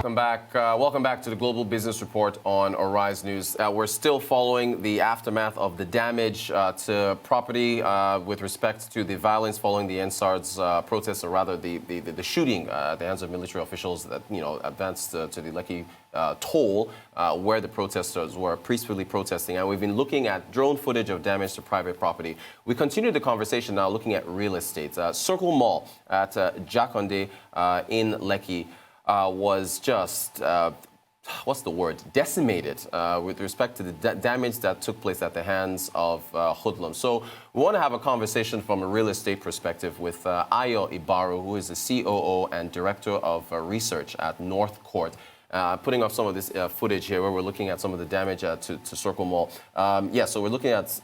Welcome back to the Global Business Report on Arise News. We're still following the aftermath of the damage to property with respect to the violence following the NSAR's protests, or rather the shooting at the hands of military officials that advanced to the Lekki toll, where the protesters were peacefully protesting. And we've been looking at drone footage of damage to private property. We continue the conversation now looking at real estate. Circle Mall at Jakonde in Lekki was just, decimated with respect to the damage that took place at the hands of Hoodlums. So we want to have a conversation from a real estate perspective with Ayo Ibaru, who is the COO and Director of Research at Northcourt. Putting up some of this footage here where we're looking at some of the damage to Circle Mall. So we're looking at,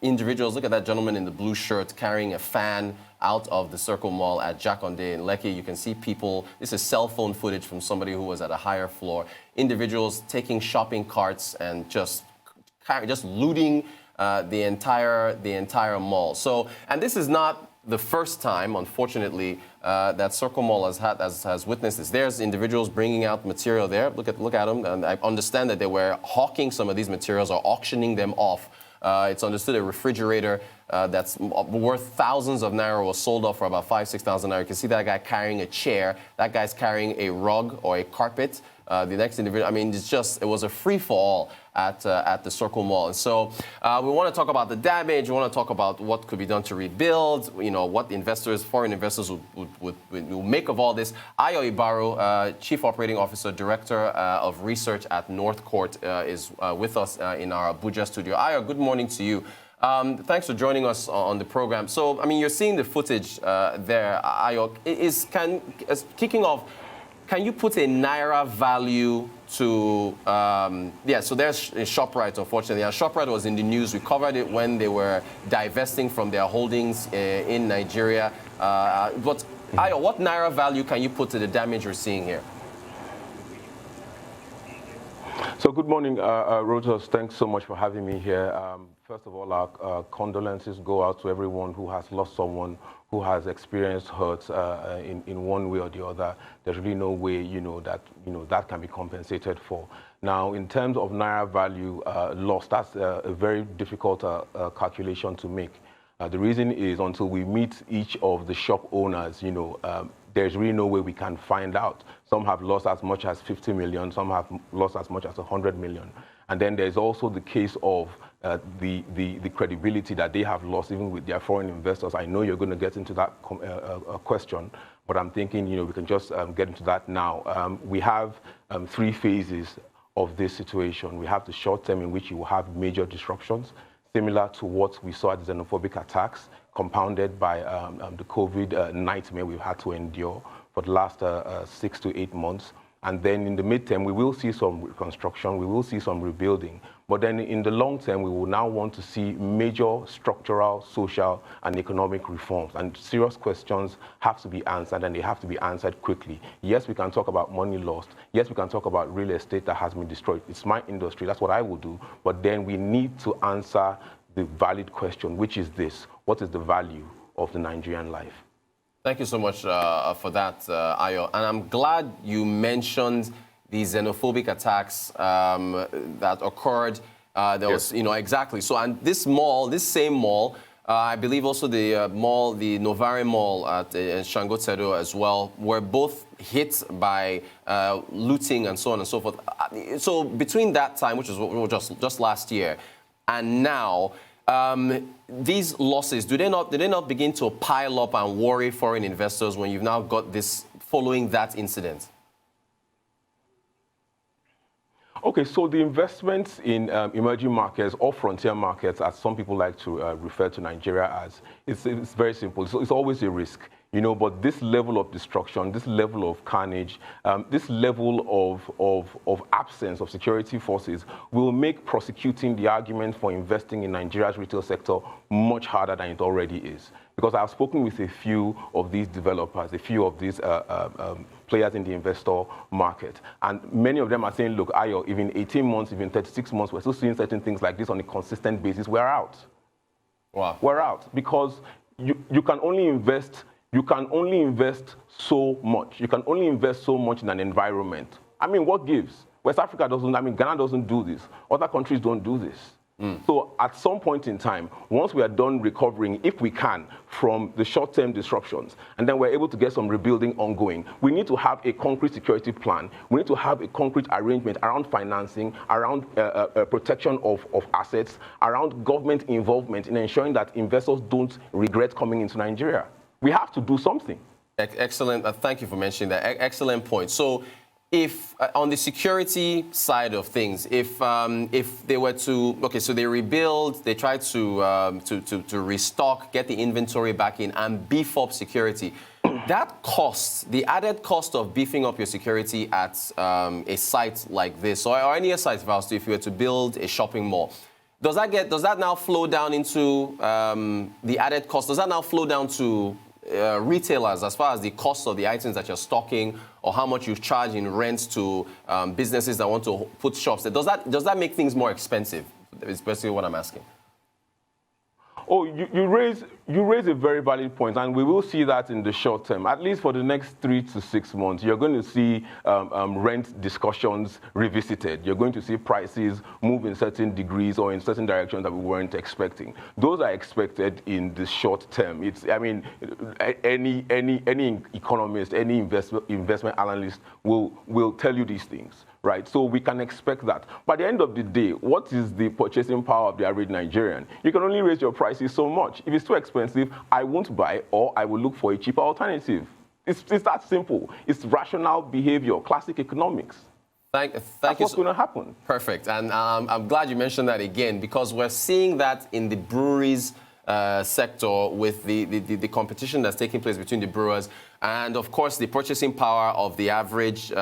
individuals. Look at that gentleman in the blue shirt carrying a fan out of the Circle Mall at Jakonde in Lekki. You can see people, this is cell phone footage from somebody who was at a higher floor. Individuals taking shopping carts and just looting the entire mall. So, and this is not the first time, unfortunately, that Circle Mall has witnessed this. There's individuals bringing out material there. Look at them, and I understand that they were hawking some of these materials or auctioning them off. It's understood a refrigerator that's worth thousands of naira was sold off for about 5,000–6,000 naira. You can see that guy carrying a chair. That guy's carrying a rug or a carpet. The next individual, it was a free-for-all at the Circle Mall. And so we want to talk about the damage. We want to talk about what could be done to rebuild, what investors, foreign investors would make of all this. Ayo Ibaru, Chief Operating Officer, Director of Research at Northcourt, is with us in our Abuja studio. Ayo, good morning to you. Thanks for joining us on the program. So, you're seeing the footage there, Ayo. Kicking off, can you put a naira value to, so there's ShopRite, unfortunately. And ShopRite was in the news. We covered it when they were divesting from their holdings in Nigeria. But, Ayo, what naira value can you put to the damage we're seeing here? So good morning, Reuters. Thanks so much for having me here. First of all, our condolences go out to everyone who has lost someone, who has experienced hurt in one way or the other. There's really no way, that can be compensated for. Now, in terms of naira value lost, that's a very difficult calculation to make. The reason is until we meet each of the shop owners, there's really no way we can find out. Some have lost as much as 50 million, some have lost as much as 100 million. And then there's also the case of the credibility that they have lost even with their foreign investors. I know you're going to get into that question, but I'm thinking, we can just get into that now. We have 3 phases of this situation. We have the short term in which you will have major disruptions, similar to what we saw at the xenophobic attacks, compounded by the COVID nightmare we've had to endure for the last 6 to 8 months. And then in the midterm, we will see some reconstruction, we will see some rebuilding. But then in the long term, we will now want to see major structural, social, and economic reforms. And serious questions have to be answered, and they have to be answered quickly. Yes, we can talk about money lost. Yes, we can talk about real estate that has been destroyed. It's my industry, that's what I will do. But then we need to answer the valid question, which is this: what is the value of the Nigerian life? Thank you so much for that, Ayo. And I'm glad you mentioned the xenophobic attacks that occurred. Was, exactly. So, and this same mall, I believe also the mall, the Novare Mall at Shangotedo as well, were both hit by looting and so on and so forth. So between that time, which was just last year, and now, these losses, did they not begin to pile up and worry foreign investors when you've now got this following that incident? Okay, so the investments in emerging markets or frontier markets, as some people like to refer to Nigeria as, it's very simple. So it's always a risk. But this level of destruction, this level of carnage, this level of absence of security forces will make prosecuting the argument for investing in Nigeria's retail sector much harder than it already is. Because I've spoken with a few of these developers, a few of these players in the investor market. And many of them are saying, look, Ayo, even 18 months, even 36 months, we're still seeing certain things like this on a consistent basis. We're out. Wow. We're out because you can only invest you can only invest so much. You can only invest so much in an environment. I mean, what gives? West Africa doesn't, I mean, Ghana doesn't do this. Other countries don't do this. So at some point in time, once we are done recovering, if we can, from the short-term disruptions, and then we're able to get some rebuilding ongoing, we need to have a concrete security plan. We need to have a concrete arrangement around financing, around protection of assets, around government involvement in ensuring that investors don't regret coming into Nigeria. We have to do something. Excellent. Thank you for mentioning that. Excellent point. So, if on the security side of things, if they were to so they rebuild, they try to restock, get the inventory back in, and beef up security. That cost, the added cost of beefing up your security at a site like this, or any site, if you were to build a shopping mall, does that now flow down into the added cost? Does that now flow down to retailers as far as the cost of the items that you're stocking, or how much you charge in rent to businesses that want to put shops there? Does that make things more expensive? Is basically what I'm asking. Oh, you raise a very valid point, and we will see that in the short term. At least for the next 3 to 6 months, you're going to see rent discussions revisited. You're going to see prices move in certain degrees or in certain directions that we weren't expecting. Those are expected in the short term. Any economist, any investment analyst will tell you these things. Right, so we can expect that. By the end of the day, what is the purchasing power of the average Nigerian? You can only raise your prices so much. If it's too expensive, I won't buy, or I will look for a cheaper alternative. It's that simple. It's rational behavior, classic economics. Thank That's you. what's going to happen. Perfect, and I'm glad you mentioned that again, because we're seeing that in the breweries sector with the competition that's taking place between the brewers and, of course, the purchasing power of the average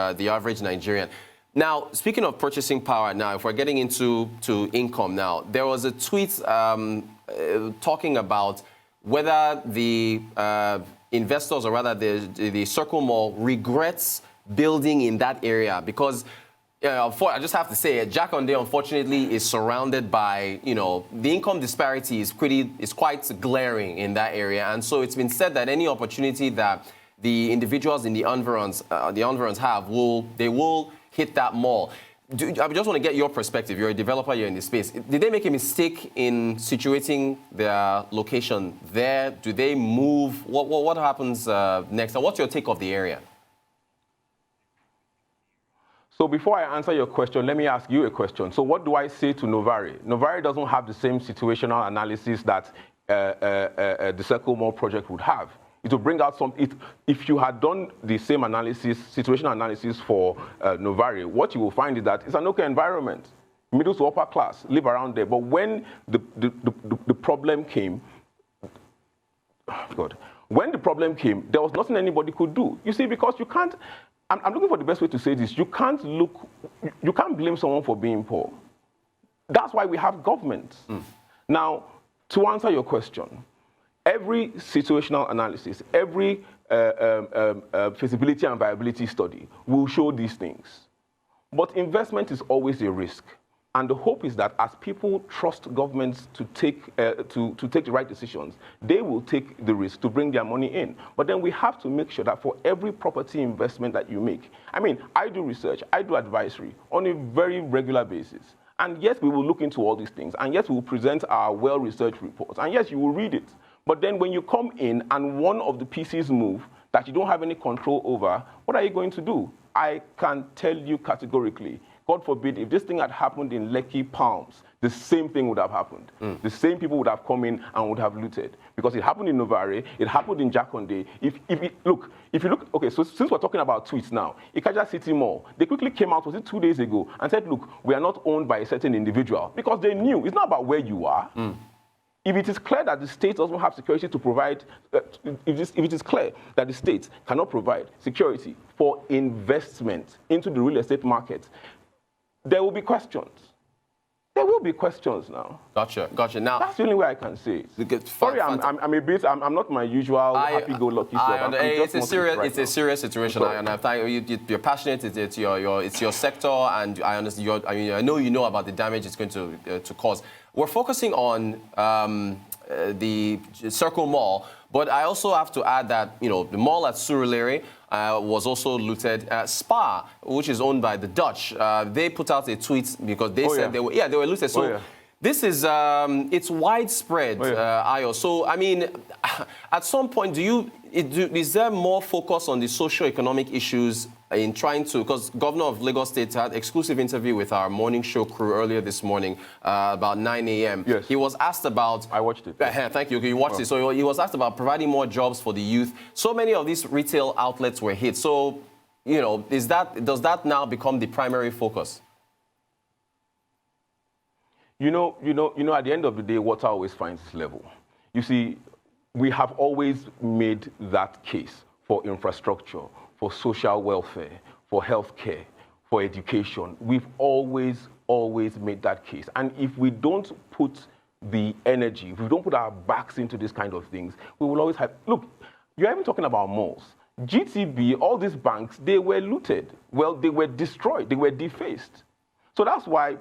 Nigerian. Now, speaking of purchasing power, now, if we're getting into income now, there was a tweet talking about whether the investors, or rather the Circle Mall, regrets building in that area, because I just have to say, Jakande, unfortunately, is surrounded by, the income disparity is quite glaring in that area. And so it's been said that any opportunity that the individuals in the environs have, they will hit that mall. I just want to get your perspective. You're a developer, you're in this space. Did they make a mistake in situating their location there? Do they move? What happens next? And what's your take of the area? So before I answer your question, let me ask you a question. So what do I say to Novare? Novare doesn't have the same situational analysis that the Circle Mall project would have. It will bring out if you had done the same analysis, situational analysis for Novare, what you will find is that it's an okay environment. Middle to upper class live around there. But when the problem came, when the problem came, there was nothing anybody could do. You see, because you can't, I'm looking for the best way to say this. You can't blame someone for being poor. That's why we have government. Now, to answer your question, every situational analysis, every feasibility and viability study will show these things. But investment is always a risk. And the hope is that as people trust governments to take the right decisions, they will take the risk to bring their money in. But then we have to make sure that for every property investment that you make, I do research, I do advisory on a very regular basis. And yes, we will look into all these things. And yes, we will present our well-researched reports. And yes, you will read it. But then when you come in and one of the pieces move that you don't have any control over, what are you going to do? I can tell you categorically, God forbid, if this thing had happened in Lekki Palms, the same thing would have happened. The same people would have come in and would have looted. Because it happened in Novare, it happened in Jakande. If you look, okay, so since we're talking about tweets now, Ikeja City Mall, they quickly came out, was it 2 days ago, and said, look, we are not owned by a certain individual. Because they knew, it's not about where you are. If it is clear that the state doesn't have security to provide, if it is clear that the state cannot provide security for investment into the real estate market, there will be questions. There will be questions now. Gotcha. Now, that's the only way I can say it. Sorry, I'm not my usual happy-go-lucky self. It's a serious situation, and you're passionate. It's your sector, and I understand. I know you know about the damage it's going to cause. We're focusing on the Circle Mall. But I also have to add that, the mall at Surulere was also looted. Spa, which is owned by the Dutch, they put out a tweet because they said they were looted. So this is, it's widespread, Ayo. So, I mean, at some point, is there more focus on the socioeconomic issues in trying to, because Governor of Lagos State had exclusive interview with our morning show crew earlier this morning, about 9 a.m. Yes. He was asked about... I watched it. Thank you. You watched it. So he was asked about providing more jobs for the youth. So many of these retail outlets were hit. So, does that now become the primary focus? At the end of the day, water always finds its level. You see, we have always made that case for infrastructure, for social welfare, for healthcare, for education. We've always made that case. And if we don't put the energy, if we don't put our backs into these kind of things, we will always have... Look, you're even talking about malls. GTB, all these banks, they were looted. Well, they were destroyed. They were defaced. So that's why,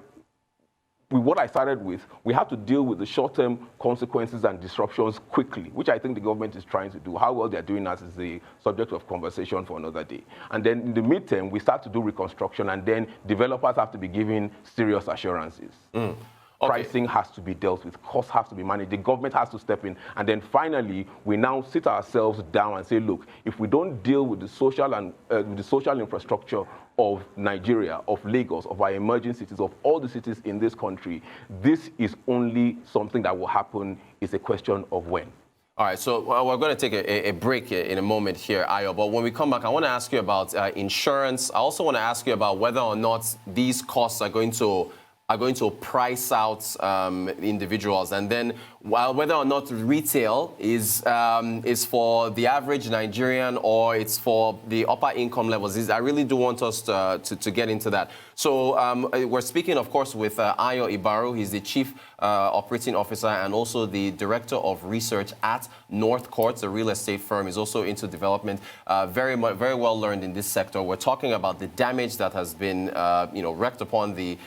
with what I started with, we have to deal with the short-term consequences and disruptions quickly, which I think the government is trying to do. How well they're doing that is the subject of conversation for another day. And then in the midterm, we start to do reconstruction, and then developers have to be given serious assurances. Pricing has to be dealt with, costs have to be managed, the government has to step in, and then finally, we now sit ourselves down and say, look, if we don't deal with the social and the social infrastructure of Nigeria, of Lagos, of our emerging cities, of all the cities in this country, this is only something that will happen. It's a question of when. All right, so we're going to take a break in a moment here, Ayo. But when we come back, I want to ask you about insurance. I also want to ask you about whether or not these costs are going to price out individuals, and then whether or not retail is for the average Nigerian or it's for the upper income levels. I really do want us to get into that. So we're speaking, of course, with Ayo Ibaru. He's the Chief Operating Officer and also the Director of Research at Northcourt, a real estate firm. He's also into development, very well learned in this sector. We're talking about the damage that has been wreaked upon the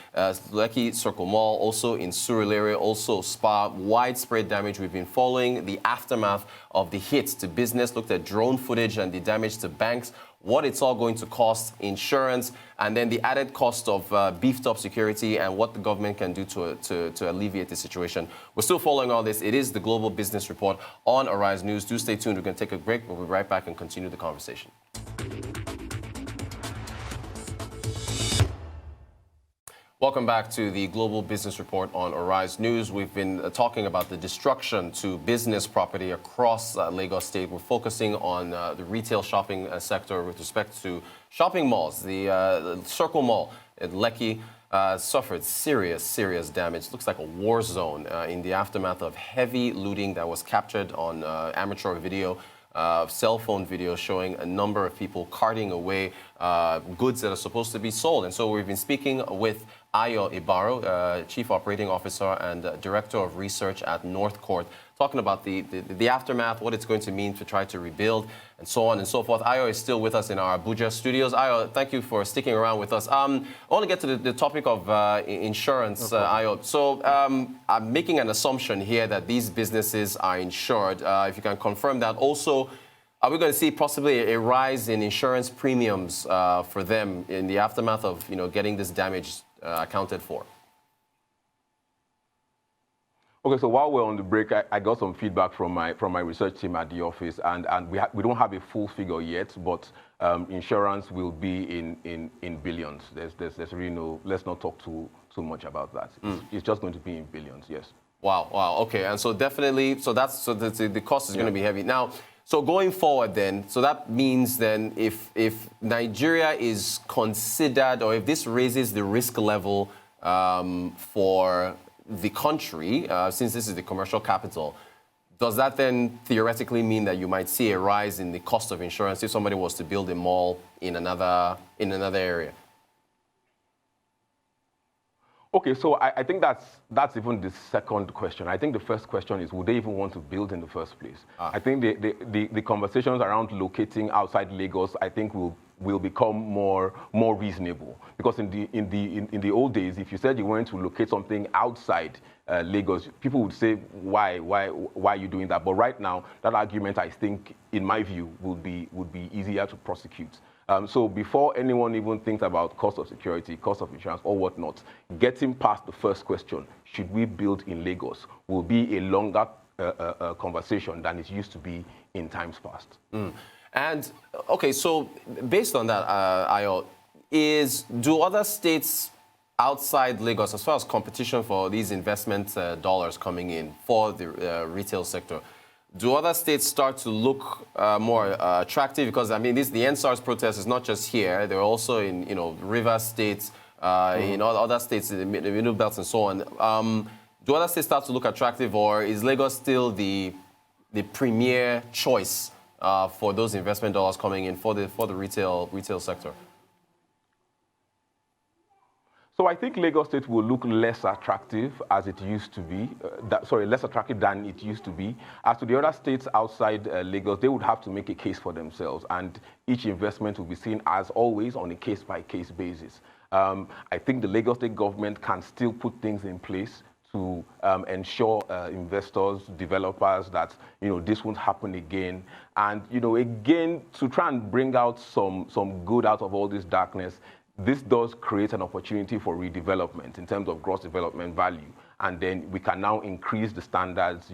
Circle Mall, also in Surulere, also Spa, widespread damage. We've been following the aftermath of the hits to business, looked at drone footage and the damage to banks, what it's all going to cost, insurance, and then the added cost of beefed up security and what the government can do to alleviate the situation. We're still following all this. It is the Global Business Report on Arise News. Do stay tuned. We're going to take a break. We'll be right back and continue the conversation. Welcome back to the Global Business Report on Arise News. We've been talking about the destruction to business property across Lagos State. We're focusing on the retail shopping sector with respect to shopping malls. The Circle Mall at Lekki suffered serious damage. Looks like a war zone in the aftermath of heavy looting that was captured on amateur video. Cell phone video showing a number of people carting away goods that are supposed to be sold. And so we've been speaking with Ayo Ibaru, Chief Operating Officer and Director of Research at Northcourt, talking about the aftermath, what it's going to mean to try to rebuild, and so on and so forth. Ayo is still with us in our Abuja studios. Ayo, thank you for sticking around with us. I want to get to the topic of insurance, Ayo. So I'm making an assumption here that these businesses are insured. If you can confirm that. Also, are we going to see possibly a rise in insurance premiums for them in the aftermath of getting this damage accounted for? Okay, so while we're on the break, I got some feedback from my research team at the office, and we don't have a full figure yet, but insurance will be in billions. There's really no. Let's not talk too much about that. It's just going to be in billions. Yes. Wow. Okay, and so definitely, the cost is going to be heavy now. So going forward then, so that means then if Nigeria is considered, or if this raises the risk level for the country, since this is the commercial capital, does that then theoretically mean that you might see a rise in the cost of insurance if somebody was to build a mall in another area? Okay, so I think that's even the second question. I think the first question is, would they even want to build in the first place? I think the conversations around locating outside Lagos, I think will become more reasonable, because in the old days, if you said you wanted to locate something outside Lagos, people would say, why are you doing that? But right now, that argument, I think, in my view, would be easier to prosecute. So before anyone even thinks about cost of security, cost of insurance, or whatnot, getting past the first question, should we build in Lagos, will be a longer conversation than it used to be in times past. And, okay, so based on that, Ayo, do other states outside Lagos, as far as competition for these investment dollars coming in for the retail sector, do other states start to look more attractive? Because, I mean, the NSARS protest is not just here. They're also in, river states, in other states, in the Middle Belt and so on. Do other states start to look attractive, or is Lagos still the premier choice for those investment dollars coming in for the retail sector? So I think Lagos State will look less attractive as it used to be. Less attractive than it used to be. As to the other states outside Lagos, they would have to make a case for themselves, and each investment will be seen, as always, on a case-by-case basis. I think the Lagos State government can still put things in place to ensure investors, developers, that this won't happen again, and again, to try and bring out some good out of all this darkness. This does create an opportunity for redevelopment in terms of gross development value, and then we can now increase the standards,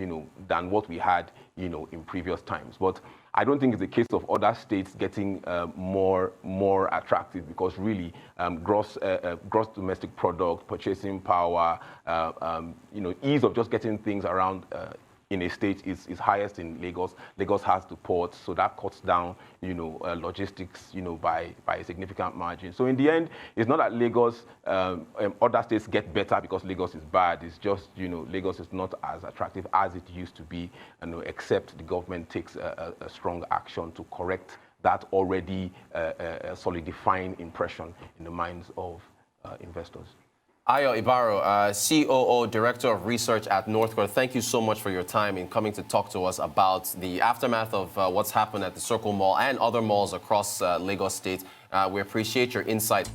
than what we had, in previous times. But I don't think it's a case of other states getting more attractive, because really, gross domestic product, purchasing power, ease of just getting things around in a state is highest in Lagos. Lagos has the port, so that cuts down, logistics, by a significant margin. So in the end, it's not that Lagos, other states get better because Lagos is bad. It's just, Lagos is not as attractive as it used to be, except the government takes a strong action to correct that already solidifying impression in the minds of investors. Ayo Ibaru, COO, Director of Research at Northcourt, thank you so much for your time in coming to talk to us about the aftermath of what's happened at the Circle Mall and other malls across Lagos State. We appreciate your insight.